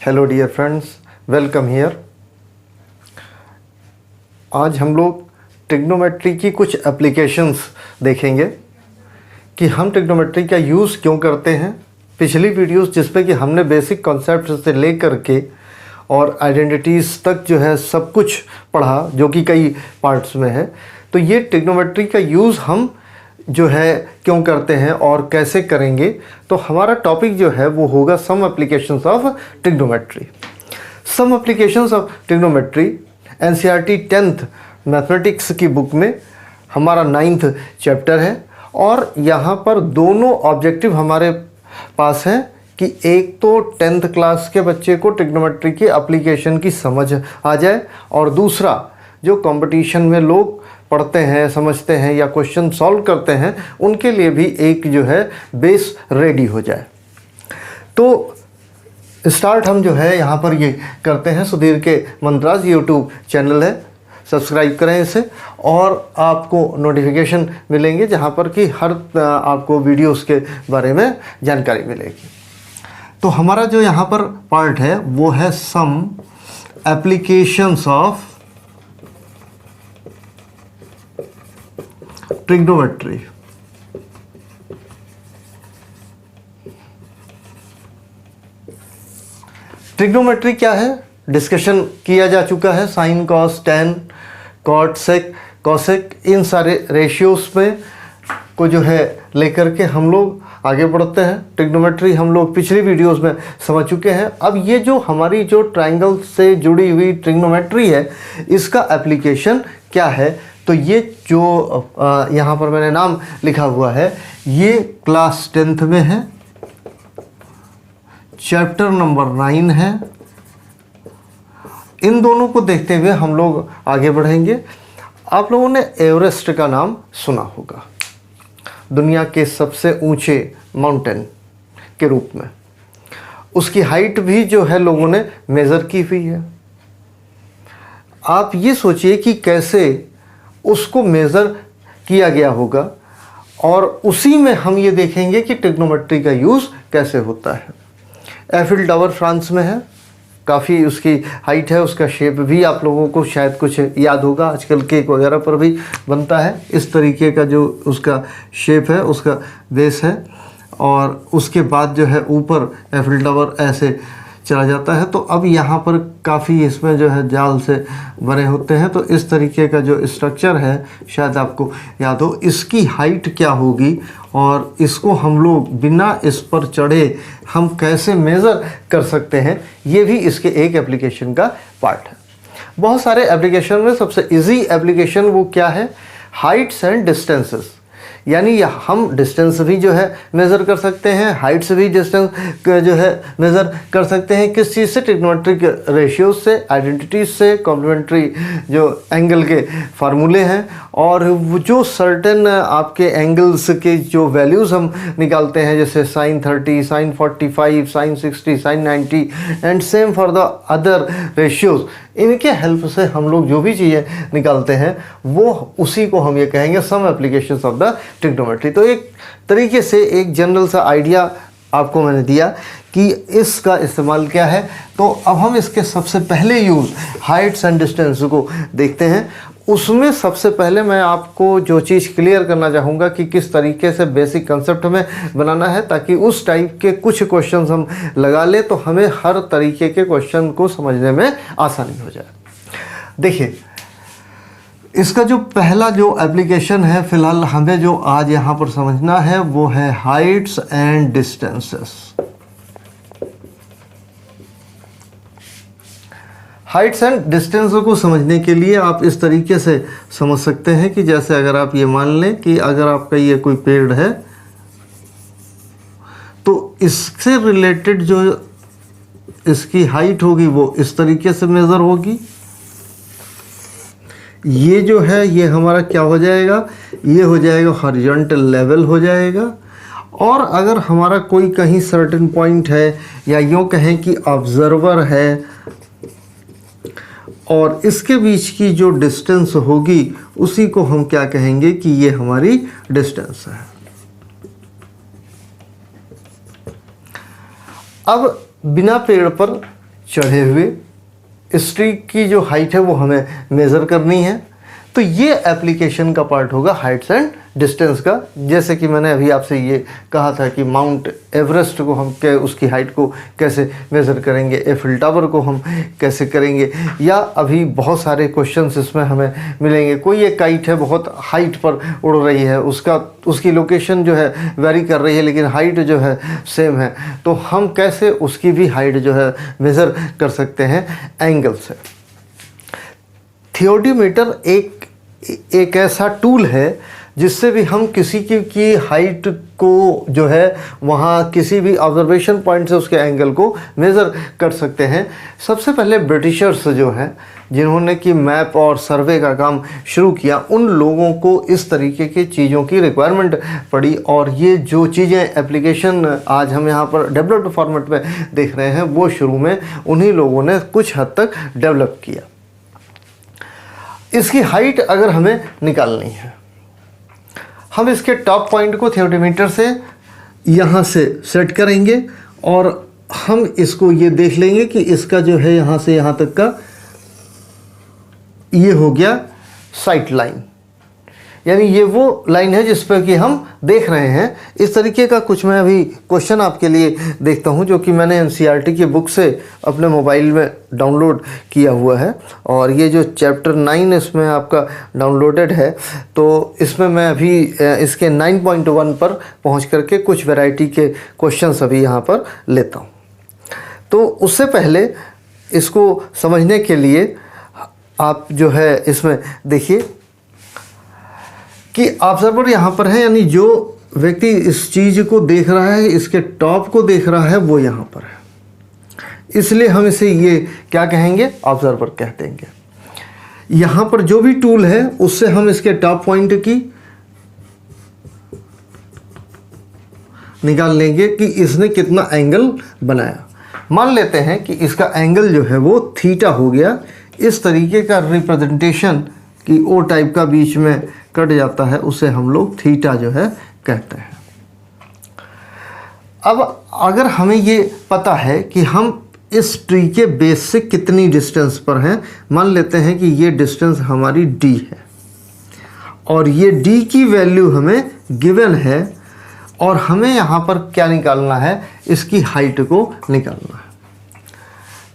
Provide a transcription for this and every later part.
Hello dear friends, welcome here. आज हम लोग ट्रिग्नोमेट्री की कुछ एप्लीकेशंस देखेंगे कि हम ट्रिग्नोमेट्री का यूज़ क्यों करते हैं। पिछली वीडियोस जिसपे कि हमने बेसिक कॉन्सेप्ट से ले करके और आइडेंटिटीज़ तक जो है सब कुछ पढ़ा, जो कि कई पार्ट्स में है। तो ये ट्रिग्नोमेट्री का यूज़ हम जो है क्यों करते हैं और कैसे करेंगे, तो हमारा टॉपिक जो है वो होगा some applications of trigonometry. Some applications of trigonometry NCERT 10th mathematics की बुक में हमारा 9th चैप्टर है। और यहाँ पर दोनों ऑब्जेक्टिव हमारे पास हैं कि एक तो 10th क्लास के बच्चे को ट्रिग्नोमेट्री की एप्लीकेशन की समझ आ जाए, और दूसरा जो कंपटीशन में लोग पढ़ते हैं, समझते हैं या क्वेश्चन सॉल्व करते हैं, उनके लिए भी एक जो है बेस रेडी हो जाए। तो स्टार्ट हम जो है यहाँ पर ये करते हैं। सुधीर के मंत्राज यूट्यूब चैनल है, सब्सक्राइब करें इसे और आपको नोटिफिकेशन मिलेंगे जहाँ पर कि हर आपको वीडियोस के बारे में जानकारी मिलेगी। तो हमारा जो यहाँ पर पार्ट है वो है some applications of trigonometry. Trigonometry क्या है डिस्कशन किया जा चुका है। Sine, cos, tan, cot, sec, cosec, इन सारे रेशियोज में को जो है लेकर के हम लोग आगे बढ़ते हैं। ट्रिग्नोमेट्री हम लोग पिछली वीडियोस में समझ चुके हैं। अब ये जो हमारी जो ट्रायंगल से जुड़ी हुई ट्रिग्नोमेट्री है, इसका एप्लीकेशन क्या है, तो ये जो यहाँ पर मैंने नाम लिखा हुआ है ये क्लास 10th में है, चैप्टर नंबर 9 है। इन दोनों को देखते हुए हम लोग आगे बढ़ेंगे। आप लोगों ने एवरेस्ट का नाम सुना होगा, दुनिया के सबसे ऊंचे माउंटेन के रूप में। उसकी हाइट भी जो है लोगों ने मेज़र की हुई है। आप ये सोचिए कि कैसे उसको मेज़र किया गया होगा, और उसी में हम ये देखेंगे कि ट्रिग्नोमेट्री का यूज़ कैसे होता है। एफिल टावर फ्रांस में है, काफ़ी उसकी हाइट है, उसका शेप भी आप लोगों को शायद कुछ याद होगा, आजकल केक वगैरह पर भी बनता है। इस तरीके का जो उसका शेप है, उसका बेस है, और उसके बाद जो है ऊपर एफिल टावर ऐसे चला जाता है। तो अब यहाँ पर काफ़ी इसमें जो है जाल से बने होते हैं। तो इस तरीके का जो स्ट्रक्चर है शायद आपको याद हो। इसकी हाइट क्या होगी और इसको हम लोग बिना इस पर चढ़े हम कैसे मेज़र कर सकते हैं, ये भी इसके एक एप्लीकेशन का पार्ट है। बहुत सारे एप्लीकेशन में सबसे इजी एप्लीकेशन वो क्या है, हाइट्स एंड डिस्टेंसेस। यानी हम डिस्टेंस भी जो है मेज़र कर सकते हैं, हाइट से भी डिस्टेंस जो है मेज़र कर सकते हैं। किस चीज़ से? ट्रिग्नोमेट्रिक रेशियोज से, आइडेंटिटीज से, कॉम्प्लीमेंट्री जो एंगल के फार्मूले हैं, और वो जो सर्टेन आपके एंगल्स के जो वैल्यूज़ हम निकालते हैं, जैसे sine 30, sine 45, sine 60, sine 90 and same for the other ratios. इनके हेल्प से हम लोग जो भी चीज़ें निकालते हैं वो उसी को हम ये कहेंगे some applications of the trigonometry. तो एक तरीके से एक जनरल सा आइडिया आपको मैंने दिया कि इसका इस्तेमाल क्या है। तो अब हम इसके सबसे पहले यूज़ हाइट्स एंड डिस्टेंस को देखते हैं। उसमें सबसे पहले मैं आपको जो चीज़ क्लियर करना चाहूँगा कि किस तरीके से बेसिक कंसेप्ट में बनाना है, ताकि उस टाइप के कुछ क्वेश्चंस हम लगा लें तो हमें हर तरीके के क्वेश्चन को समझने में आसानी हो जाए। देखिए, इसका जो पहला जो एप्लीकेशन है फिलहाल हमें जो आज यहाँ पर समझना है वो है Heights and distances. Heights and distance को समझने के लिए आप इस तरीके से समझ सकते हैं कि जैसे अगर आप ये मान लें कि अगर आपका ये कोई पेड़ है तो इससे रिलेटेड जो इसकी हाइट होगी वो इस तरीके से मेज़र होगी। ये जो है ये हमारा क्या हो जाएगा, ये हो जाएगा हॉरिजॉन्टल लेवल हो जाएगा। और अगर हमारा कोई कहीं सर्टेन पॉइंट है, या यूँ कहें कि ऑब्जर्वर है, और इसके बीच की जो डिस्टेंस होगी उसी को हम क्या कहेंगे कि ये हमारी डिस्टेंस है। अब बिना पेड़ पर चढ़े हुए इस ट्री की जो हाइट है वो हमें मेज़र करनी है। तो ये एप्लीकेशन का पार्ट होगा हाइट्स एंड डिस्टेंस का। जैसे कि मैंने अभी आपसे ये कहा था कि माउंट एवरेस्ट को हम उसकी हाइट को कैसे मेज़र करेंगे, एफिल टावर को हम कैसे करेंगे, या अभी बहुत सारे क्वेश्चंस इसमें हमें मिलेंगे। कोई एक काइट है बहुत हाइट पर उड़ रही है, उसकी लोकेशन जो है वेरी कर रही है लेकिन हाइट जो है सेम है, तो हम कैसे उसकी भी हाइट जो है मेज़र कर सकते हैं एंगल से। थियोडीमीटर एक ऐसा टूल है जिससे भी हम किसी की हाइट को जो है वहाँ किसी भी ऑब्जर्वेशन पॉइंट से उसके एंगल को मेज़र कर सकते हैं। सबसे पहले ब्रिटिशर्स जो हैं जिन्होंने कि मैप और सर्वे का काम शुरू किया, उन लोगों को इस तरीके की चीज़ों की रिक्वायरमेंट पड़ी, और ये जो चीज़ें एप्लीकेशन आज हम यहाँ पर डेवलप्ड फॉर्मेट में देख रहे हैं वो शुरू में उन्हीं लोगों ने कुछ हद तक डेवलप किया। इसकी हाइट अगर हमें निकालनी है, हम इसके टॉप पॉइंट को थियोडीमीटर से यहाँ से सेट करेंगे और हम इसको ये देख लेंगे कि इसका जो है यहाँ से यहाँ तक का ये हो गया साइट लाइन, यानी ये वो लाइन है जिस पर कि हम देख रहे हैं। इस तरीके का कुछ मैं अभी क्वेश्चन आपके लिए देखता हूँ जो कि मैंने एनसीईआरटी की बुक से अपने मोबाइल में डाउनलोड किया हुआ है, और ये जो चैप्टर 9 इसमें आपका डाउनलोडेड है। तो इसमें मैं अभी इसके 9.1 पर पहुँच करके कुछ वैरायटी के क्वेश्चंस अभी यहाँ पर लेता हूँ। तो उससे पहले इसको समझने के लिए आप जो है इसमें देखिए कि ऑब्जर्वर यहाँ पर है, यानी जो व्यक्ति इस चीज़ को देख रहा है, इसके टॉप को देख रहा है, वो यहाँ पर है, इसलिए हम इसे ये क्या कहेंगे, ऑब्जर्वर कह देंगे। यहाँ पर जो भी टूल है उससे हम इसके टॉप पॉइंट की निकाल लेंगे कि इसने कितना एंगल बनाया। मान लेते हैं कि इसका एंगल जो है वो थीटा हो गया। इस तरीके का रिप्रेजेंटेशन कि ओ टाइप का बीच में कट जाता है उसे हम लोग थीटा जो है कहते हैं। अब अगर हमें ये पता है कि हम इस ट्री के बेस से कितनी डिस्टेंस पर हैं, मान लेते हैं कि ये डिस्टेंस हमारी d है और ये d की वैल्यू हमें गिवन है, और हमें यहाँ पर क्या निकालना है, इसकी हाइट को निकालना है।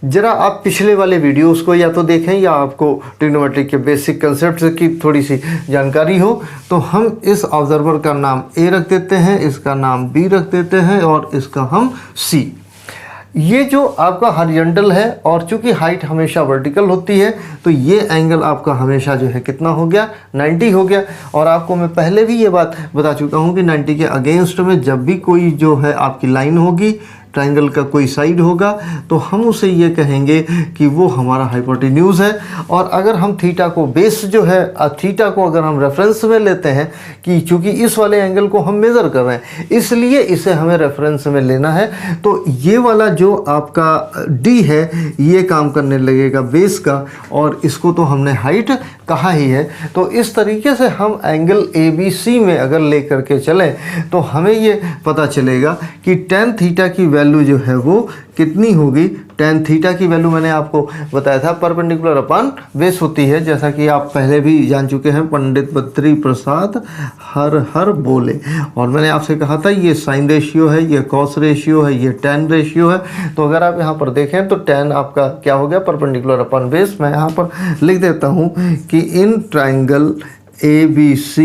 ज़रा आप पिछले वाले वीडियोस को या तो देखें या आपको ट्रिग्नोमेट्री के बेसिक कंसेप्ट की थोड़ी सी जानकारी हो, तो हम इस ऑब्जर्वर का नाम A रख देते हैं, इसका नाम B रख देते हैं और इसका हम C। ये जो आपका हॉरिजॉन्टल है और चूंकि हाइट हमेशा वर्टिकल होती है तो ये एंगल आपका हमेशा जो है कितना हो गया, 90 हो गया। और आपको मैं पहले भी ये बात बता चुका हूँ कि 90 के अगेंस्ट में जब भी कोई जो है आपकी लाइन होगी, ट्रायंगल का कोई साइड होगा, तो हम उसे ये कहेंगे कि वो हमारा हाइपोटेन्यूज है। और अगर हम थीटा को बेस जो है, थीटा को अगर हम रेफरेंस में लेते हैं कि चूंकि इस वाले एंगल को हम मेज़र कर रहे हैं इसलिए इसे हमें रेफरेंस में लेना है, तो ये वाला जो आपका डी है ये काम करने लगेगा बेस का, और इसको तो हमने हाइट कहा ही है। तो इस तरीके से हम एंगल ABC में अगर ले करके चलें तो हमें ये पता चलेगा कि tan थीटा की वैल्यू जो है वो कितनी होगी। tan थीटा की वैल्यू मैंने आपको बताया था परपेंडिकुलर अपॉन बेस होती है, जैसा कि आप पहले भी जान चुके हैं, पंडित बद्री प्रसाद हर हर बोले। और मैंने आपसे कहा था ये साइन रेशियो है, ये कॉस रेशियो है, ये tan रेशियो है। तो अगर आप यहाँ पर देखें तो tan आपका क्या हो गया, परपेंडिकुलर अपॉन बेस। मैं यहाँ पर लिख देता हूँ कि इन ट्राइंगल ABC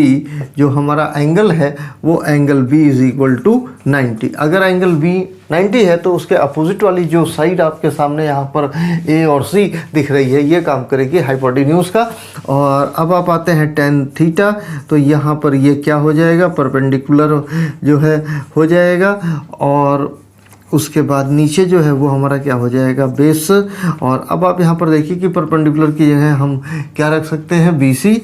जो हमारा एंगल है वो angle B is equal to 90। अगर एंगल B 90 है तो उसके अपोजिट वाली जो साइड आपके सामने यहाँ पर A और C दिख रही है ये काम करेगी हाइपोटेन्यूज का। और अब आप आते हैं tan थीटा, तो यहाँ पर ये क्या हो जाएगा, परपेंडिकुलर जो है हो जाएगा, और उसके बाद नीचे जो है वो हमारा क्या हो जाएगा, बेस। और अब आप यहाँ पर देखिए कि परपेंडिकुलर की जगह हम क्या रख सकते हैं, BC,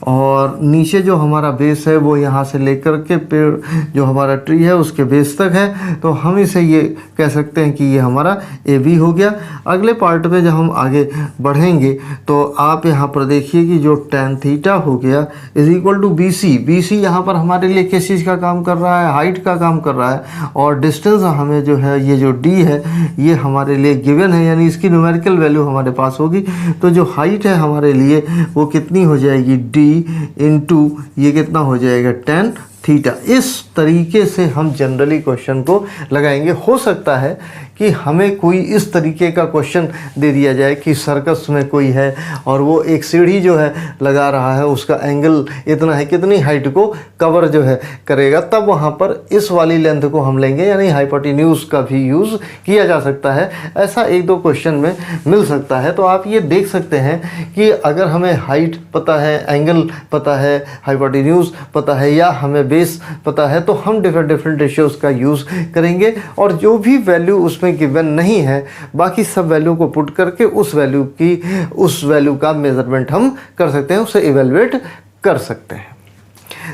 और नीचे जो हमारा बेस है वो यहाँ से लेकर के पेड़ जो हमारा ट्री है उसके बेस तक है, तो हम इसे ये कह सकते हैं कि ये हमारा AB हो गया। अगले पार्ट में जब हम आगे बढ़ेंगे तो आप यहाँ पर देखिए कि जो tan थीटा हो गया is equal to BC। BC यहाँ पर हमारे लिए किस चीज़ का काम कर रहा है, हाइट का काम कर रहा है, और डिस्टेंस हमें जो है ये जो d है ये हमारे लिए गिवन है, यानी इसकी न्यूमेरिकल वैल्यू हमारे पास होगी। तो जो हाइट है हमारे लिए वो कितनी हो जाएगी, d इंटू ये कितना हो जाएगा tan थीटा। इस तरीके से हम जनरली क्वेश्चन को लगाएंगे। हो सकता है कि हमें कोई इस तरीके का क्वेश्चन दे दिया जाए कि सर्कस में कोई है और वो एक सीढ़ी जो है लगा रहा है, उसका एंगल इतना है, कितनी हाइट को कवर जो है करेगा, तब वहाँ पर इस वाली लेंथ को हम लेंगे, यानी हाइपोटेन्यूज का भी यूज़ किया जा सकता है। ऐसा एक दो क्वेश्चन में मिल सकता है। तो आप ये देख सकते हैं कि अगर हमें हाइट पता है, एंगल पता है, हाइपोटेन्यूज पता है या हमें बेस पता है, तो हम डिफरेंट रेशियोज़ का यूज़ करेंगे और जो भी वैल्यू उसमें गिवन नहीं है, बाकी सब वैल्यू को पुट करके उस वैल्यू का मेजरमेंट हम कर सकते हैं, उसे इवेलुएट कर सकते हैं।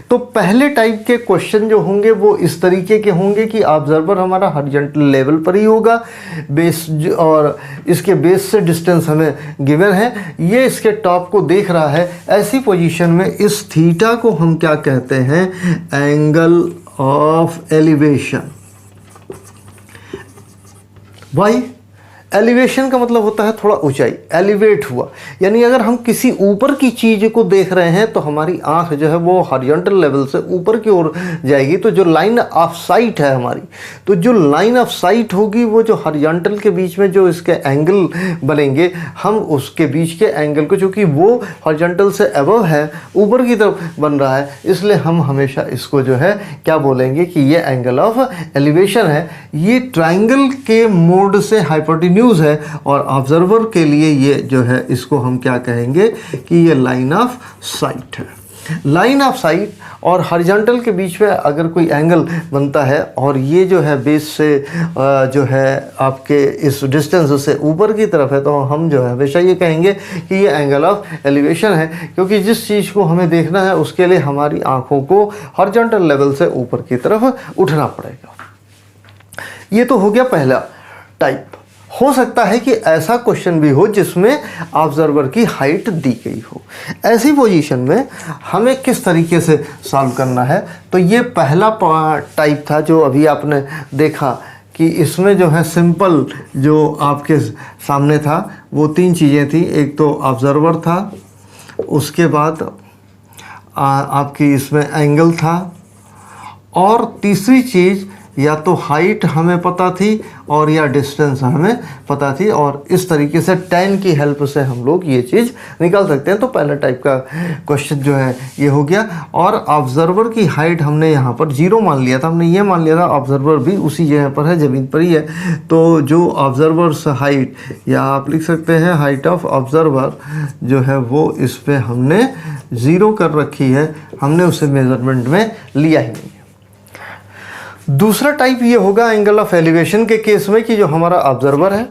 तो पहले टाइप के क्वेश्चन जो होंगे वो इस तरीके के होंगे कि ऑब्जर्वर हमारा हॉरिजॉन्टल लेवल पर ही होगा, बेस और इसके बेस से डिस्टेंस हमें गिवन है, ये इसके टॉप को देख रहा है। ऐसी पोजीशन में इस थीटा को हम क्या कहते हैं, angle of elevation. Why elevation का मतलब होता है थोड़ा ऊंचाई, एलिवेट हुआ, यानी अगर हम किसी ऊपर की चीज़ को देख रहे हैं तो हमारी आंख जो है वो हॉरिजॉन्टल लेवल से ऊपर की ओर जाएगी। तो जो लाइन ऑफ साइट है हमारी, तो जो लाइन ऑफ साइट होगी वो जो हॉरिजॉन्टल के बीच में जो इसके एंगल बनेंगे, हम उसके बीच के एंगल को, चूँकि वो हॉरिजॉन्टल से अबव है, ऊपर की तरफ बन रहा है, इसलिए हम हमेशा इसको जो है क्या बोलेंगे कि ये एंगल ऑफ एलिवेशन है। ये ट्राइंगल के मोड से हाइपोटेन्यूज है और ऑब्जर्वर के लिए ये जो है इसको हम क्या कहेंगे कि ये लाइन ऑफ साइट है। लाइन ऑफ साइट और हॉरिजॉन्टल के बीच में अगर कोई एंगल बनता है और ये जो है बेस से जो है आपके इस डिस्टेंस से ऊपर की तरफ है, तो हम जो है हमेशा ये कहेंगे कि ये एंगल ऑफ एलिवेशन है, क्योंकि जिस चीज़ को हमें देखना है उसके लिए हमारी आंखों को हॉरिजॉन्टल लेवल से ऊपर की तरफ उठना पड़ेगा। ये तो हो गया पहला टाइप। हो सकता है कि ऐसा क्वेश्चन भी हो जिसमें ऑब्जर्वर की हाइट दी गई हो। ऐसी पोजीशन में हमें किस तरीके से सॉल्व करना है, तो ये पहला टाइप था जो अभी आपने देखा कि इसमें जो है सिंपल जो आपके सामने था वो तीन चीज़ें थी। एक तो ऑब्जर्वर था, उसके बाद आपकी इसमें एंगल था, और तीसरी चीज़ या तो हाइट हमें पता थी और या डिस्टेंस हमें पता थी, और इस तरीके से tan की हेल्प से हम लोग ये चीज़ निकाल सकते हैं। तो पहला टाइप का क्वेश्चन जो है ये हो गया। और ऑब्जर्वर की हाइट हमने यहाँ पर 0 मान लिया था, हमने ये मान लिया था ऑब्जर्वर भी उसी जगह पर है, ज़मीन पर ही है। तो जो ऑब्जर्वर्स हाइट, या आप लिख सकते हैं हाइट ऑफ ऑब्जर्वर जो है वो इस पर हमने 0 कर रखी है, हमने उसे मेजरमेंट में लिया ही नहीं। दूसरा टाइप ये होगा एंगल ऑफ एलिवेशन के केस में कि जो हमारा ऑब्जर्वर है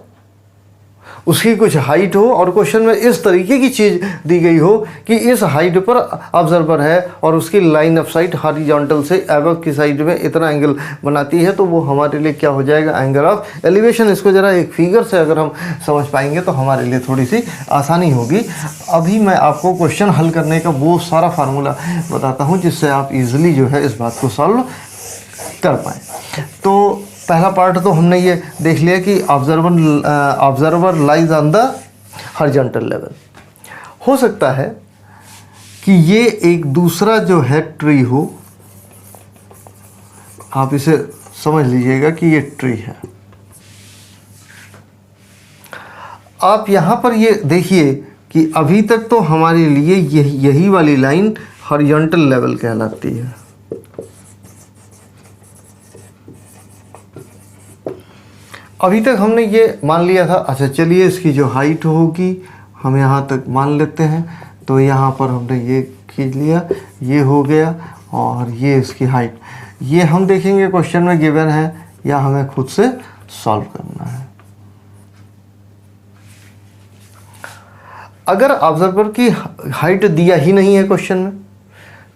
उसकी कुछ हाइट हो और क्वेश्चन में इस तरीके की चीज़ दी गई हो कि इस हाइट पर ऑब्जर्वर है और उसकी लाइन ऑफ साइट हॉरिजॉन्टल से अबव की साइड में इतना एंगल बनाती है, तो वो हमारे लिए क्या हो जाएगा, एंगल ऑफ एलिवेशन। इसको ज़रा एक फिगर से अगर हम समझ पाएंगे तो हमारे लिए थोड़ी सी आसानी होगी। अभी मैं आपको क्वेश्चन हल करने का वो सारा फार्मूला बताता हूँ जिससे आप ईजिली जो है इस बात को सॉल्व कर पाए। तो पहला पार्ट तो हमने ये देख लिया कि observer lies on the horizontal level. हो सकता है कि ये एक दूसरा जो है ट्री हो, आप इसे समझ लीजिएगा कि ये ट्री है। आप यहाँ पर ये देखिए कि अभी तक तो हमारे लिए यही वाली लाइन हॉरिजॉन्टल लेवल कहलाती है। अभी तक हमने ये मान लिया था। अच्छा चलिए, इसकी जो हाइट होगी हम यहाँ तक मान लेते हैं। तो यहाँ पर हमने ये खींच लिया, ये हो गया, और ये इसकी हाइट। ये हम देखेंगे क्वेश्चन में गिवन है या हमें खुद से सॉल्व करना है। अगर ऑब्जर्वर की हाइट दिया ही नहीं है क्वेश्चन में,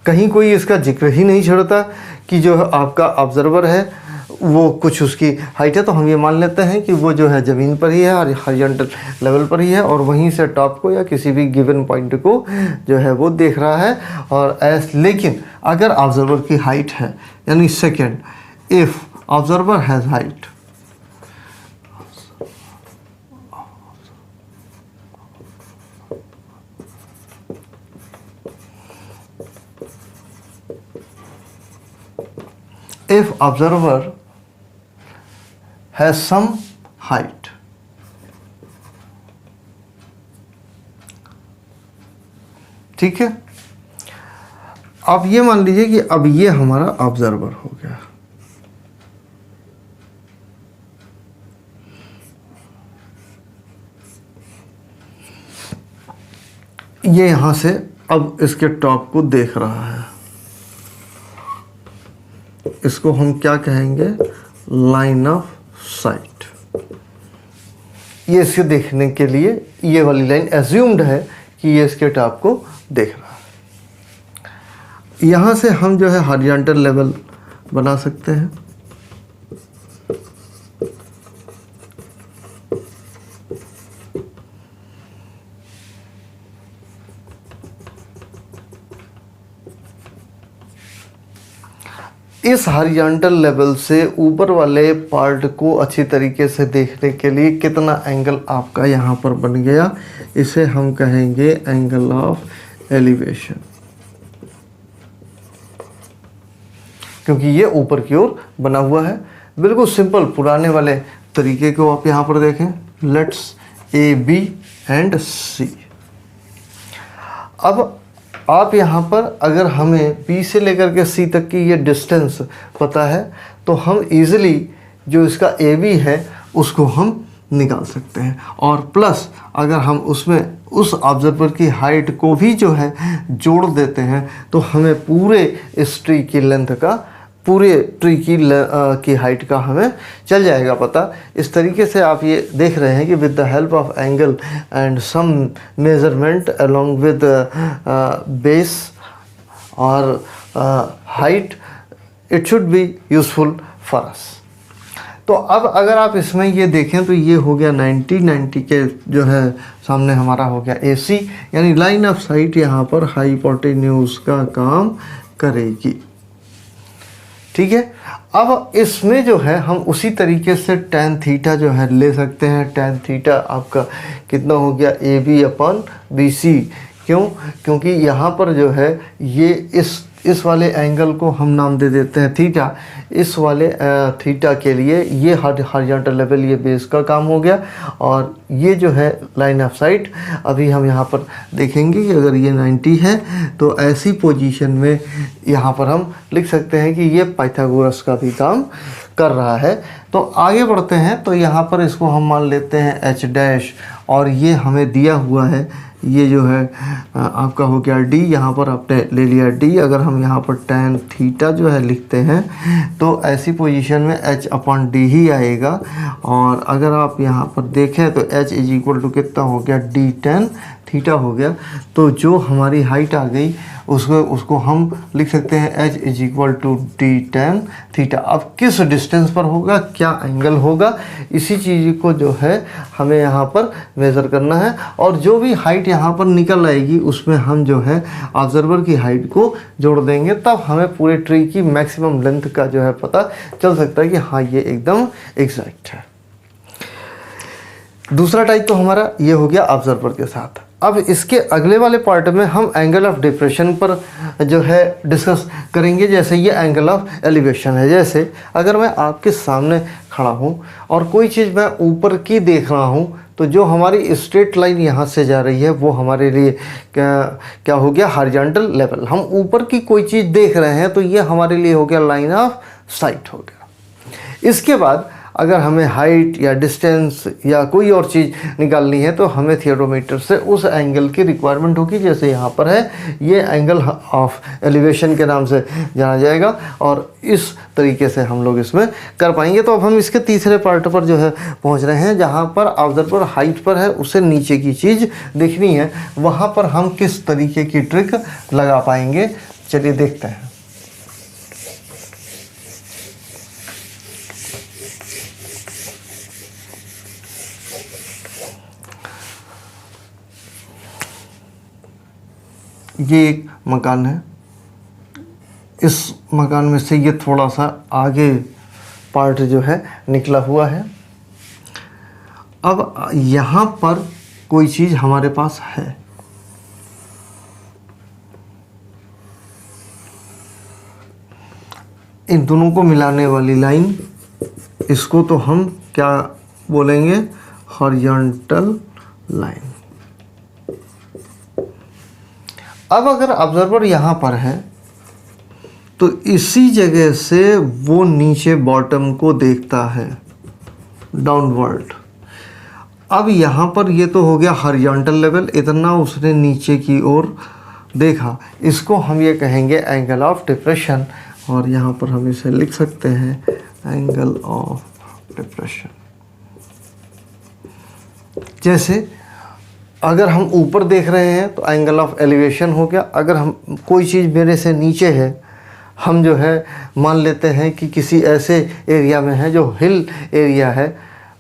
कहीं कोई इसका जिक्र ही नहीं छोड़ता कि जो आपका ऑब्जर्वर है वो कुछ उसकी हाइट है, तो हम ये मान लेते हैं कि वो जो है ज़मीन पर ही है और हॉरिजॉन्टल लेवल पर ही है, और वहीं से टॉप को या किसी भी गिवन पॉइंट को जो है वो देख रहा है। लेकिन अगर ऑब्जर्वर की हाइट है, यानी second, if observer has height if observer has some height, ठीक है। अब ये मान लीजिए कि अब ये हमारा ऑब्जर्वर हो गया, ये यहां से अब इसके टॉप को देख रहा है, इसको हम क्या कहेंगे, लाइन ऑफ साइट। ये इसके देखने के लिए ये वाली लाइन एज्यूम्ड है कि ये इसके टॉप को देख रहा है। यहाँ से हम जो है हॉरिजॉन्टल लेवल बना सकते हैं। इस हॉरिजॉन्टल लेवल से ऊपर वाले पार्ट को अच्छी तरीके से देखने के लिए कितना एंगल आपका यहाँ पर बन गया, इसे हम कहेंगे एंगल ऑफ एलिवेशन, क्योंकि ये ऊपर की ओर बना हुआ है। बिल्कुल सिंपल पुराने वाले तरीके को आप यहाँ पर देखें, लेट्स ए बी एंड सी। अब आप यहाँ पर अगर हमें B से लेकर के C तक की ये डिस्टेंस पता है तो हम इजीली जो इसका AB है उसको हम निकाल सकते हैं, और प्लस अगर हम उसमें उस ऑब्जर्वर की हाइट को भी जो है जोड़ देते हैं तो हमें पूरे इस ट्री की लेंथ का, पूरे ट्री की हाइट का हमें चल जाएगा पता। इस तरीके से आप ये देख रहे हैं कि with the help of angle and some measurement along with base और height, it should be useful for us. तो अब अगर आप इसमें ये देखें तो ये हो गया 90 के जो है सामने हमारा हो गया AC, यानी लाइन ऑफ साइट यहाँ पर हाइपोटेन्यूज का काम करेगी, ठीक है। अब इसमें जो है हम उसी तरीके से tan थीटा जो है ले सकते हैं। tan थीटा आपका कितना हो गया, AB अपन BC। क्यों? क्योंकि यहाँ पर जो है ये इस वाले एंगल को हम नाम दे देते हैं थीटा। इस वाले थीटा के लिए ये हॉरिजॉन्टल लेवल, ये बेस का काम हो गया, और ये जो है लाइन ऑफ साइट अभी हम यहाँ पर देखेंगे कि अगर ये 90 है तो ऐसी पोजीशन में यहाँ पर हम लिख सकते हैं कि ये पाइथागोरस का भी काम कर रहा है। तो आगे बढ़ते हैं, तो यहाँ पर इसको हम मान लेते हैं H डैश, और ये हमें दिया हुआ है, ये जो है आपका हो गया D, यहाँ पर आपने ले लिया D। अगर हम यहाँ पर tan थीटा जो है लिखते हैं तो ऐसी पोजीशन में H अपॉन D ही आएगा, और अगर आप यहाँ पर देखें तो H इज इक्वल टू कितना हो गया, D tan थीटा हो गया। तो जो हमारी हाइट आ गई उसको हम लिख सकते हैं H is equal to D tan theta. अब किस डिस्टेंस पर होगा, क्या एंगल होगा, इसी चीज़ को जो है हमें यहाँ पर मेज़र करना है, और जो भी हाइट यहाँ पर निकल आएगी उसमें हम जो है ऑब्जर्वर की हाइट को जोड़ देंगे, तब हमें पूरे ट्री की मैक्सिमम लेंथ का जो है पता चल सकता है कि हाँ ये एकदम एग्जैक्ट है। दूसरा टाइप तो हमारा ये हो गया ऑब्जर्वर के साथ। अब इसके अगले वाले पार्ट में हम एंगल ऑफ डिप्रेशन पर जो है डिस्कस करेंगे। जैसे ये एंगल ऑफ एलिवेशन है, जैसे अगर मैं आपके सामने खड़ा हूँ और कोई चीज़ मैं ऊपर की देख रहा हूँ, तो जो हमारी स्ट्रेट लाइन यहाँ से जा रही है वो हमारे लिए क्या हो गया, हॉरिजॉन्टल लेवल। हम ऊपर की कोई चीज़ देख रहे हैं तो ये हमारे लिए हो गया लाइन ऑफ साइट हो गया। इसके बाद अगर हमें हाइट या डिस्टेंस या कोई और चीज़ निकालनी है तो हमें थियोडोमीटर से उस एंगल की रिक्वायरमेंट होगी। जैसे यहाँ पर है, ये एंगल ऑफ एलिवेशन के नाम से जाना जाएगा, और इस तरीके से हम लोग इसमें कर पाएंगे। तो अब हम इसके तीसरे पार्ट पर जो है पहुँच रहे हैं, जहाँ पर ऑब्जर्वर हाइट पर है, उससे नीचे की चीज़ देखनी है, वहाँ पर हम किस तरीके की ट्रिक लगा पाएंगे, चलिए देखते हैं। ये एक मकान है, इस मकान में से ये थोड़ा सा आगे पार्ट जो है निकला हुआ है। अब यहाँ पर कोई चीज़ हमारे पास है, इन दोनों को मिलाने वाली लाइन, इसको तो हम क्या बोलेंगे, हॉरिजॉन्टल लाइन। अब अगर ऑब्जर्वर यहाँ पर है तो इसी जगह से वो नीचे बॉटम को देखता है, डाउनवर्ड। अब यहाँ पर ये तो हो गया हॉरिजॉन्टल लेवल, इतना उसने नीचे की ओर देखा, इसको हम ये कहेंगे एंगल ऑफ डिप्रेशन, और यहाँ पर हम इसे लिख सकते हैं एंगल ऑफ डिप्रेशन। जैसे अगर हम ऊपर देख रहे हैं तो एंगल ऑफ एलिवेशन हो गया। अगर हम कोई चीज़ मेरे से नीचे है, हम जो है मान लेते हैं कि किसी ऐसे एरिया में है जो हिल एरिया है,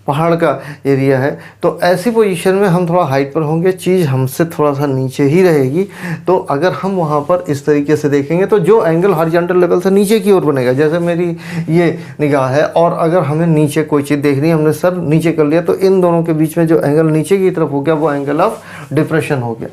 पहाड़ का एरिया है, तो ऐसी पोजीशन में हम थोड़ा हाइट पर होंगे, चीज़ हमसे थोड़ा सा नीचे ही रहेगी। तो अगर हम वहाँ पर इस तरीके से देखेंगे तो जो एंगल हॉरिजॉन्टल लेवल से नीचे की ओर बनेगा, जैसे मेरी ये निगाह है, और अगर हमें नीचे कोई चीज़ देखनी है, हमने सर नीचे कर लिया, तो इन दोनों के बीच में जो एंगल नीचे की तरफ हो गया वो एंगल ऑफ डिप्रेशन हो गया।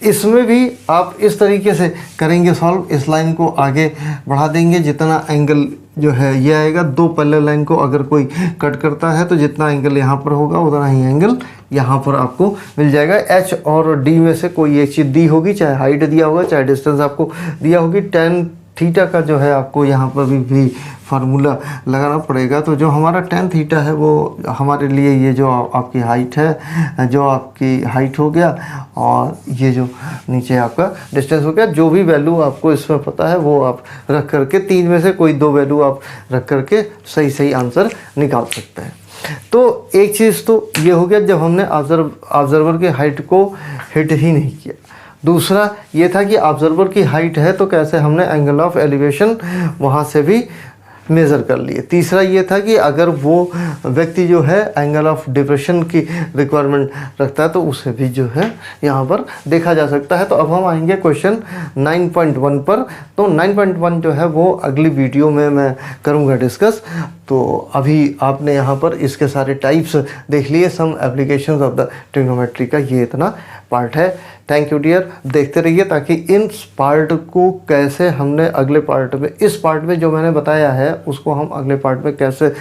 इसमें भी आप इस तरीके से करेंगे सॉल्व, इस लाइन को आगे बढ़ा देंगे, जितना एंगल जो है ये आएगा, दो पैरेलल लाइन को अगर कोई कट करता है तो जितना एंगल यहाँ पर होगा उतना ही एंगल यहाँ पर आपको मिल जाएगा। एच और डी में से कोई एक चीज़ दी होगी, चाहे हाइट दिया होगा, चाहे डिस्टेंस आपको दिया होगी। टेन थीटा का जो है आपको यहाँ पर भी फार्मूला लगाना पड़ेगा। तो जो हमारा टेन थीटा है वो हमारे लिए ये जो आपकी हाइट है, जो आपकी हाइट हो गया, और ये जो नीचे आपका डिस्टेंस हो गया। जो भी वैल्यू आपको इसमें पता है वो आप रख करके, तीन में से कोई दो वैल्यू आप रख करके सही आंसर निकाल सकते हैं। तो एक चीज़ तो ये हो गया जब हमने ऑब्जर्वर के हाइट को हिट ही नहीं किया। दूसरा ये था कि ऑब्जर्वर की हाइट है तो कैसे हमने एंगल ऑफ एलिवेशन वहाँ से भी मेज़र कर लिए। तीसरा ये था कि अगर वो व्यक्ति जो है एंगल ऑफ डिप्रेशन की रिक्वायरमेंट रखता है तो उसे भी जो है यहाँ पर देखा जा सकता है। तो अब हम आएंगे क्वेश्चन 9.1 पर। तो 9.1 जो है वो अगली वीडियो में मैं करूँगा डिस्कस। तो अभी आपने यहाँ पर इसके सारे टाइप्स देख लिए, some applications of the trigonometry का ये इतना पार्ट है। थैंक यू डियर, देखते रहिए ताकि इन पार्ट को कैसे हमने अगले पार्ट में, इस पार्ट में जो मैंने बताया है उसको हम अगले पार्ट में कैसे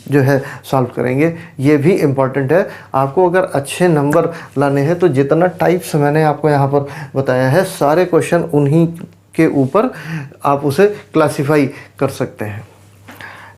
जो है सॉल्व करेंगे, ये भी इम्पॉर्टेंट है। आपको अगर अच्छे नंबर लाने हैं तो जितना टाइप्स मैंने आपको यहाँ पर बताया है सारे क्वेश्चन उन्हीं के ऊपर आप उसे क्लासीफाई कर सकते हैं।